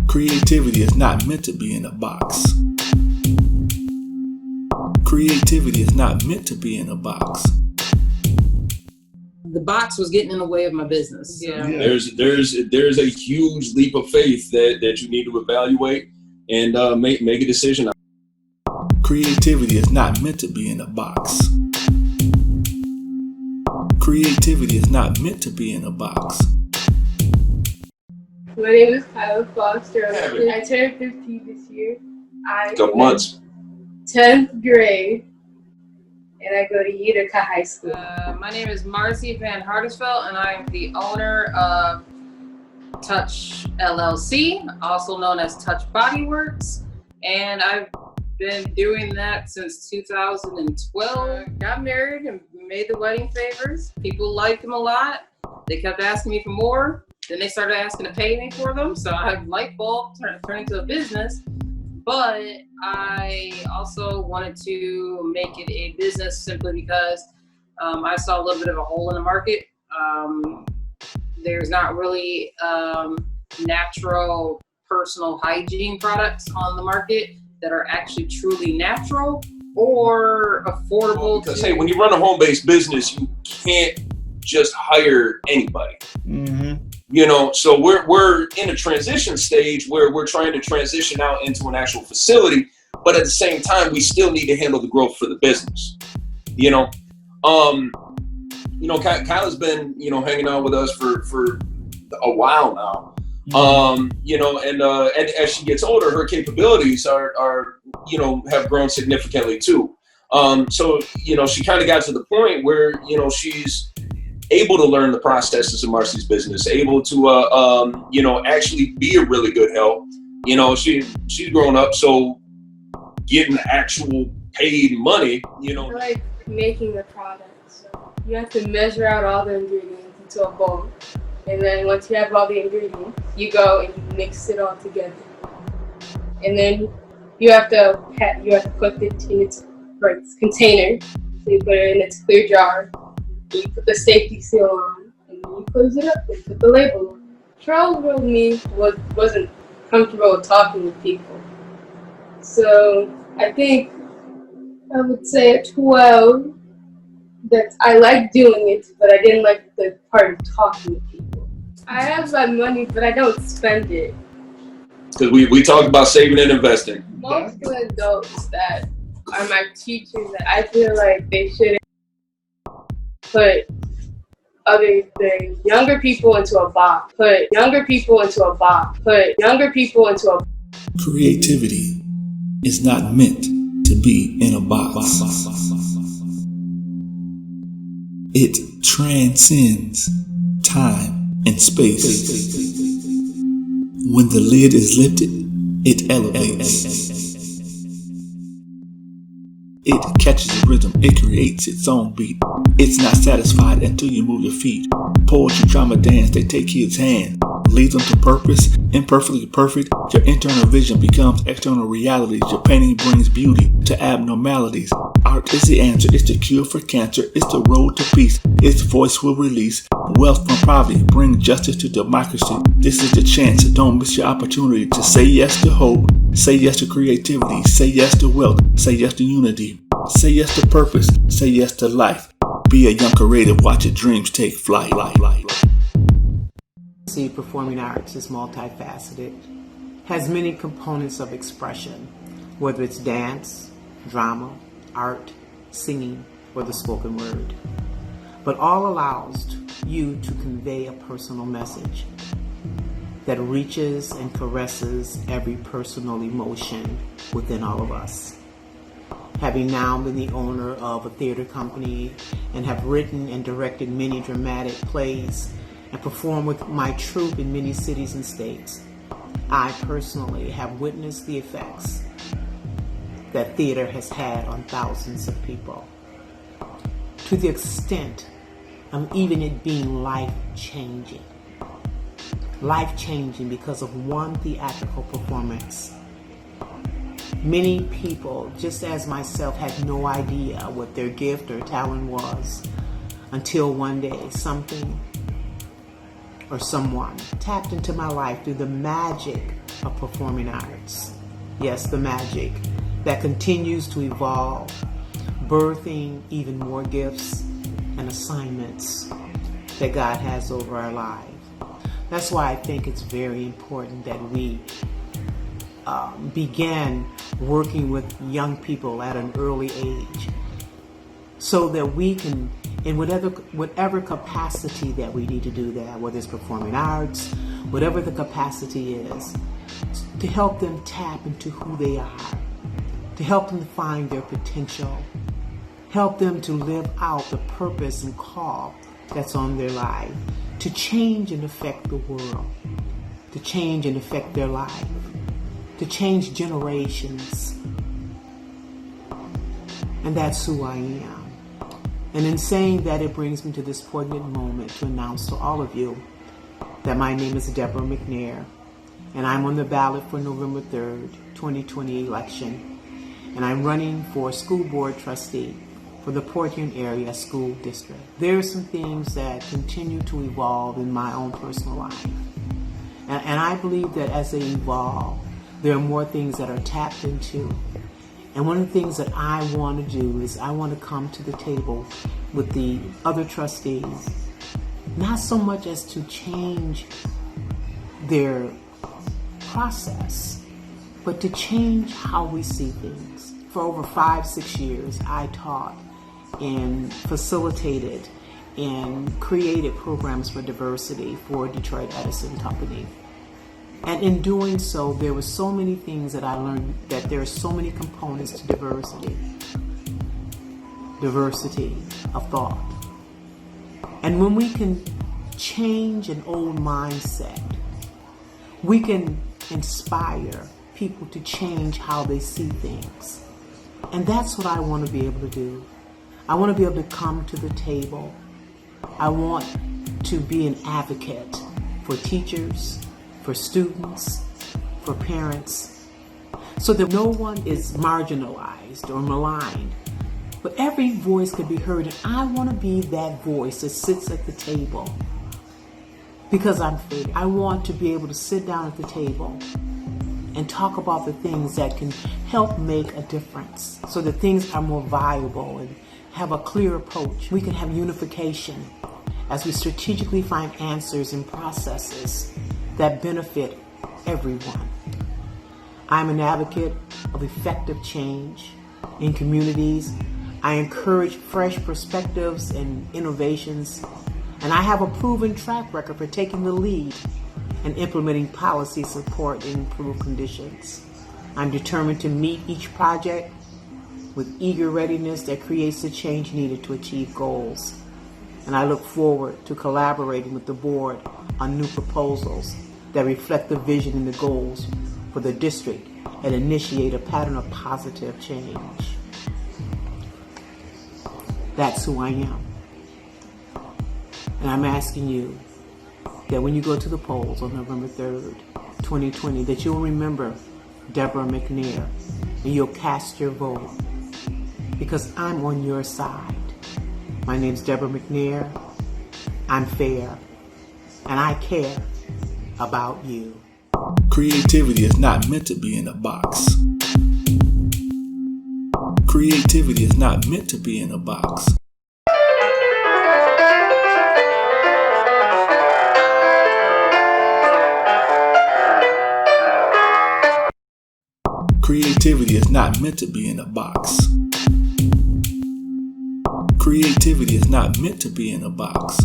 Creativity is not meant to be in a box. Creativity is not meant to be in a box. The box was getting in the way of my business. So. Yeah. There's a huge leap of faith that you need to evaluate and make a decision. Creativity is not meant to be in a box. Creativity is not meant to be in a box. My name is Kyla Foster. I turned 15 this year. Couple months. 10th grade, and I go to Utica High School. My name is Marcy Van Hardersveld, and I'm the owner of Touch LLC, also known as Touch Body Works, and I've been doing that since 2012. Got married and made the wedding favors. People liked them a lot. They kept asking me for more. Then they started asking to pay me for them. So I have light bulb turned into a business. But I also wanted to make it a business simply because I saw a little bit of a hole in the market. There's not really natural personal hygiene products on the market that are actually truly natural or affordable. Because hey, when you run a home-based business, you can't just hire anybody. Mm-hmm. You know, so we're in a transition stage where we're trying to transition out into an actual facility, but at the same time, we still need to handle the growth for the business. Kyla's been, hanging out with us for a while now. And as she gets older, her capabilities are have grown significantly too. So she kind of got to the point where, she's able to learn the processes of Marcy's business, able to, actually be a really good help. She's grown up, so getting actual paid money, I like making the product. So you have to measure out all the ingredients into a bowl. And then once you have all the ingredients, you go and you mix it all together. And then you have to put it in its container. So you put it in its clear jar. You put the safety seal on, and then you close it up and put the label on. Charles told me wasn't comfortable with talking with people. So I think I would say at 12 that I liked doing it, but I didn't like the part of talking with people. I have my money, but I don't spend it. Because we talked about saving and investing. Most of the adults that are my teachers, that I feel like they shouldn't put the younger people into a box. Put younger people into a box. Put younger people into a. Creativity is not meant to be in a box. It transcends time and space. When the lid is lifted, it elevates. It catches a rhythm, it creates its own beat. It's not satisfied until you move your feet. Poetry, drama, dance, they take kids' hand. Leads them to purpose, imperfectly perfect. Your internal vision becomes external realities. Your painting brings beauty to abnormalities. Art is the answer, it's the cure for cancer. It's the road to peace, its voice will release wealth from poverty, bring justice to democracy. This is the chance, don't miss your opportunity to say yes to hope, say yes to creativity, say yes to wealth, say yes to unity, say yes to purpose, say yes to life. Be a young creative, watch your dreams take flight. See, performing arts is multifaceted, has many components of expression, whether it's dance, drama, art, singing, or the spoken word. But all allows you to convey a personal message that reaches and caresses every personal emotion within all of us. Having now been the owner of a theater company and have written and directed many dramatic plays and performed with my troupe in many cities and states, I personally have witnessed the effects that theater has had on thousands of people, to the extent of even it being life-changing. Life-changing because of one theatrical performance. Many people, just as myself, had no idea what their gift or talent was until one day something or someone tapped into my life through the magic of performing arts. Yes, the magic that continues to evolve, birthing even more gifts and assignments that God has over our lives. That's why I think it's very important that we begin working with young people at an early age so that we can, in whatever capacity that we need to do that, whether it's performing arts, whatever the capacity is, to help them tap into who they are, to help them find their potential, help them to live out the purpose and call that's on their life, to change and affect the world, to change and affect their life, to change generations. And that's who I am. And in saying that, it brings me to this poignant moment to announce to all of you that my name is Deborah McNair, and I'm on the ballot for November 3rd, 2020 election, and I'm running for school board trustee for the Portland Area School District. There are some things that continue to evolve in my own personal life, and I believe that as they evolve, there are more things that are tapped into. And one of the things that I want to do is I want to come to the table with the other trustees, not so much as to change their process, but to change how we see things. For over 5-6 years, I taught and facilitated and created programs for diversity for Detroit Edison Company. And in doing so, there were so many things that I learned, that there are so many components to diversity. Diversity of thought. And when we can change an old mindset, we can inspire people to change how they see things. And that's what I want to be able to do. I want to be able to come to the table. I want to be an advocate for teachers, for students, for parents, so that no one is marginalized or maligned, but every voice could be heard. And I want to be that voice that sits at the table because I'm fair. I want to be able to sit down at the table and talk about the things that can help make a difference so that things are more viable and have a clear approach. We can have unification as we strategically find answers and processes that benefit everyone. I'm an advocate of effective change in communities. I encourage fresh perspectives and innovations, and I have a proven track record for taking the lead and implementing policy support and improved conditions. I'm determined to meet each project with eager readiness that creates the change needed to achieve goals. And I look forward to collaborating with the board on new proposals that reflect the vision and the goals for the district and initiate a pattern of positive change. That's who I am. And I'm asking you that when you go to the polls on November 3rd, 2020, that you'll remember Deborah McNair and you'll cast your vote, because I'm on your side. My name's Deborah McNair. I'm fair, and I care about you. Creativity is not meant to be in a box. Creativity is not meant to be in a box. Creativity is not meant to be in a box. Creativity is not meant to be in a box.